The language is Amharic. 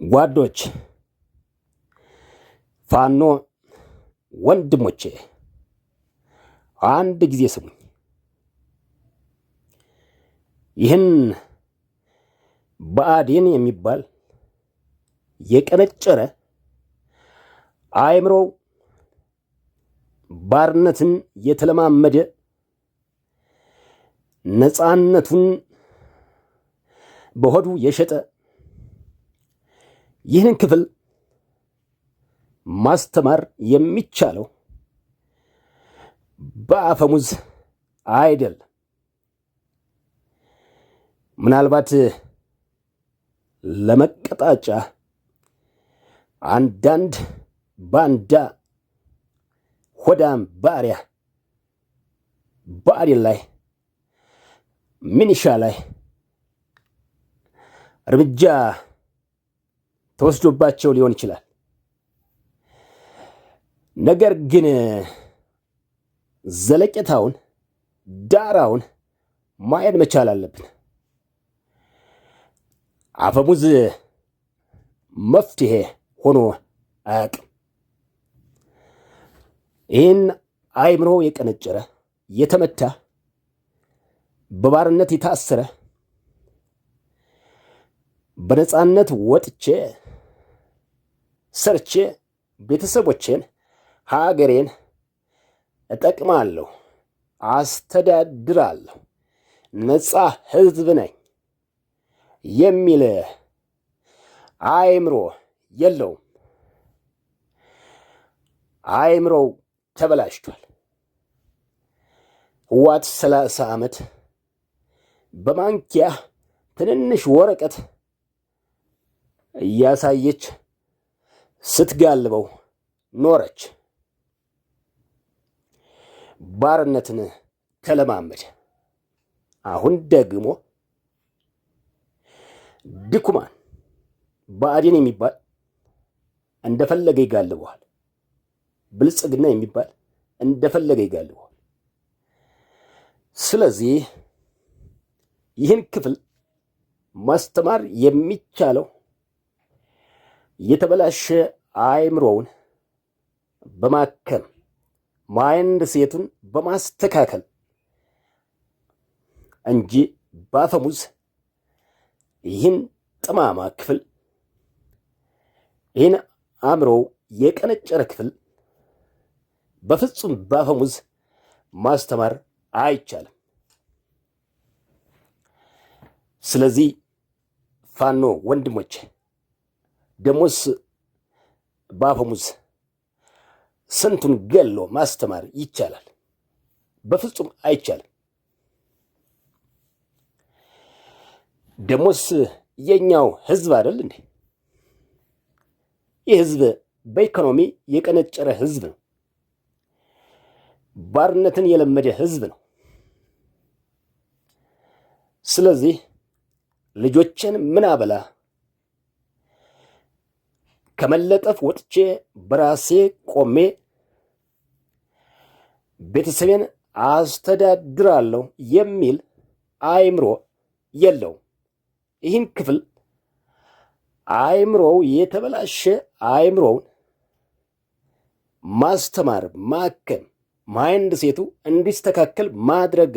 ጓዶች፣ ፋኖ ወንድሞቼ አንድ ጊዜ ስሙኝ። ይህን ብአዴን የሚባል የቀነጨረ አእምሮው ባርነትን የተለማመደ ነፃነቱን በሆዱ የሸጠ ይህን ክፍል ማስተማር የሚቻለው በአፈሙዝ አይደለም። ምናልባት ለመቀጣጫ አንዳንድ ባንዳ ሆዳም ባሪያ ብአዴን ላይ ሚኒሻ ላይ እርምጃ ተወስዶባቸው ሊሆን ይችላል። ነገር ግን ዘለቄታውን ዳራውን ማየት መቻል አለብን። አፈሙዝ መፍትሄ ሆኖ አያውቅም። ይህን አእምሮ የቀነጨረ የተመታ በባርነት የታሰረ በነፃነት ወጥቼ ሰርቼ ቤተሰቦቼን ሀገሬን እጠቅማለሁ፣ አስተዳድራለሁ፣ ነፃ ሕዝብ ነኝ የሚል አእምሮ የለውም። አእምሮው ተበላሽቷል። ህወሓት 30 ዓመት በማንኪያ ትንንሽ ወረቀት እያሳየች ስትጋልበው ኖረች። ባርነትን ተለማመደ። አሁን ደግሞ ድኩማን ብአዴን የሚባል እንደፈለገ ይጋልበዋል። ብልጽግና የሚባል እንደፈለገ ይጋልበዋል። ስለዚህ ይህን ክፍል ማስተማር የሚቻለው የተበላሸ አእምሮውን በማከም ማይንድ ሴቱን በማስተካከል እንጂ በአፈሙዝ ይህን ጥማማ ክፍል ይህን አእምሮው የቀነጨረ ክፍል በፍጹም በአፈሙዝ ማስተማር አይቻልም። ስለዚህ ፋኖ ወንድሞቼ ደሞስ በአፈሙዝ ስንቱን ገሎ ማስተማር ይቻላል? በፍጹም አይቻልም። ደሞስ የኛው ህዝብ አይደል እንዴ? ይህ ህዝብ በኢኮኖሚ የቀነጨረ ህዝብ ነው። ባርነትን የለመደ ህዝብ ነው። ስለዚህ ልጆችን ምን አበላ ከመለጠፍ ወጥቼ በራሴ ቆሜ ቤተሰቤን አስተዳድራለሁ የሚል አእምሮ የለውም። ይህን ክፍል አእምሮው የተበላሸ አእምሮውን ማስተማር፣ ማከም፣ ማይንድ ሴቱ እንዲስተካከል ማድረግ